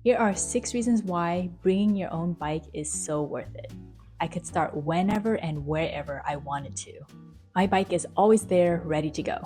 Here are 6 reasons why bringing your own bike is so worth it. I could start whenever and wherever I wanted to. My bike is always there, ready to go.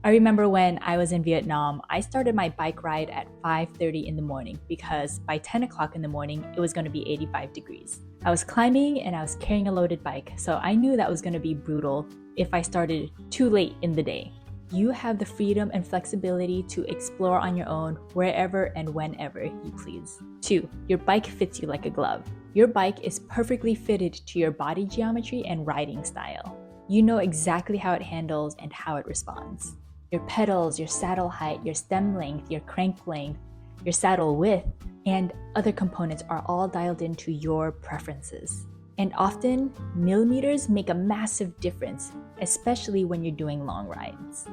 I remember when I was in Vietnam, I started my bike ride at 5:30 in the morning because by 10 o'clock in the morning, it was going to be 85 degrees. I was climbing and I was carrying a loaded bike, so I knew that was going to be brutal if I started too late in the day. You have the freedom and flexibility to explore on your own wherever and whenever you please. 2. Your bike fits you like a glove. Your bike is perfectly fitted to your body geometry and riding style. You know exactly how it handles and how it responds. Your pedals, your saddle height, your stem length, your crank length, your saddle width, and other components are all dialed into your preferences. And often, millimeters make a massive difference, especially when you're doing long rides.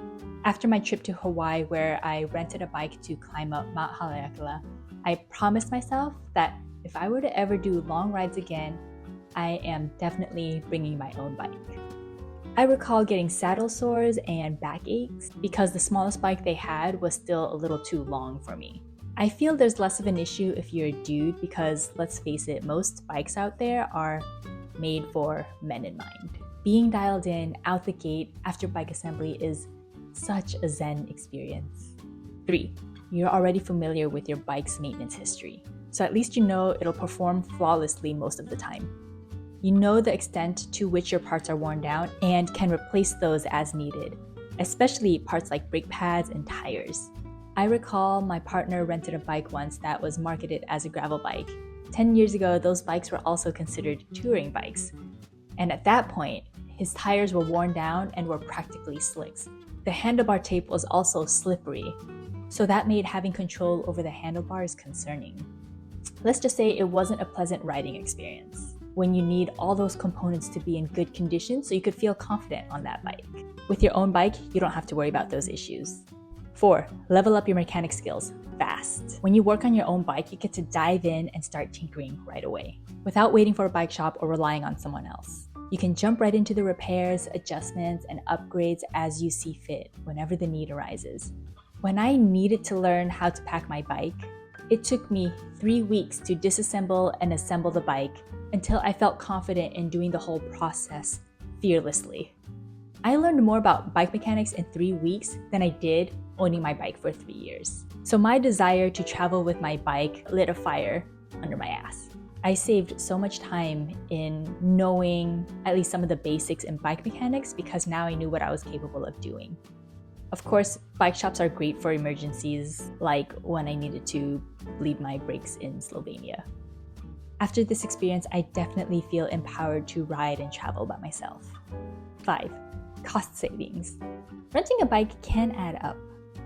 After my trip to Hawaii, where I rented a bike to climb up Mount Haleakala, I promised myself that if I were to ever do long rides again, I am definitely bringing my own bike. I recall getting saddle sores and backaches because the smallest bike they had was still a little too long for me. I feel there's less of an issue if you're a dude because, let's face it, most bikes out there are made for men in mind. Being dialed in out the gate after bike assembly is such a zen experience. 3. You're already familiar with your bike's maintenance history, so at least you know it'll perform flawlessly most of the time. You know the extent to which your parts are worn down and can replace those as needed, especially parts like brake pads and tires. I recall my partner rented a bike once that was marketed as a gravel bike. 10 years ago, those bikes were also considered touring bikes. And at that point, his tires were worn down and were practically slicks. The handlebar tape was also slippery, so that made having control over the handlebars concerning. Let's just say it wasn't a pleasant riding experience when you need all those components to be in good condition so you could feel confident on that bike. With your own bike, you don't have to worry about those issues. 4. Level up your mechanic skills fast. When you work on your own bike, you get to dive in and start tinkering right away, without waiting for a bike shop or relying on someone else. You can jump right into the repairs, adjustments, and upgrades as you see fit whenever the need arises. When I needed to learn how to pack my bike, it took me 3 weeks to disassemble and assemble the bike until I felt confident in doing the whole process fearlessly. I learned more about bike mechanics in 3 weeks than I did owning my bike for 3 years. So my desire to travel with my bike lit a fire under my ass. I saved so much time in knowing at least some of the basics in bike mechanics because now I knew what I was capable of doing. Of course, bike shops are great for emergencies, like when I needed to bleed my brakes in Slovenia. After this experience, I definitely feel empowered to ride and travel by myself. 5. Cost savings. Renting a bike can add up.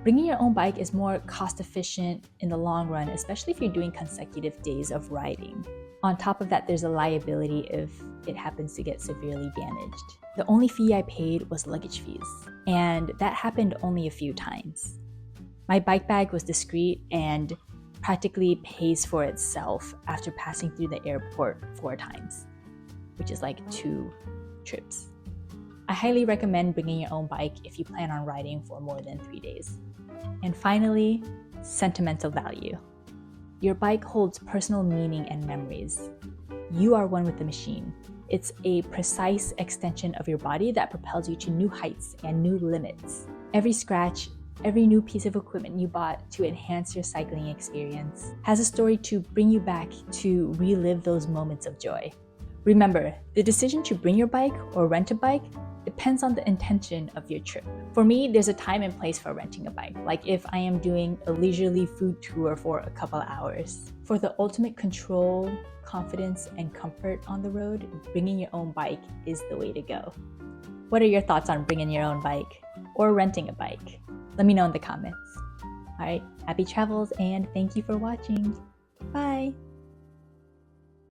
Bringing your own bike is more cost efficient in the long run, especially if you're doing consecutive days of riding. On top of that, there's a liability if it happens to get severely damaged. The only fee I paid was luggage fees, and that happened only a few times. My bike bag was discreet and practically pays for itself after passing through the airport 4 times, which is like 2 trips. I highly recommend bringing your own bike if you plan on riding for more than 3 days. And finally, sentimental value. Your bike holds personal meaning and memories. You are one with the machine. It's a precise extension of your body that propels you to new heights and new limits. Every scratch, every new piece of equipment you bought to enhance your cycling experience has a story to bring you back to relive those moments of joy. Remember, the decision to bring your bike or rent a bike depends on the intention of your trip. For me, there's a time and place for renting a bike, like if I am doing a leisurely food tour for a couple hours. For the ultimate control, confidence, and comfort on the road, bringing your own bike is the way to go. What are your thoughts on bringing your own bike or renting a bike? Let me know in the comments. All right, happy travels and thank you for watching. Bye.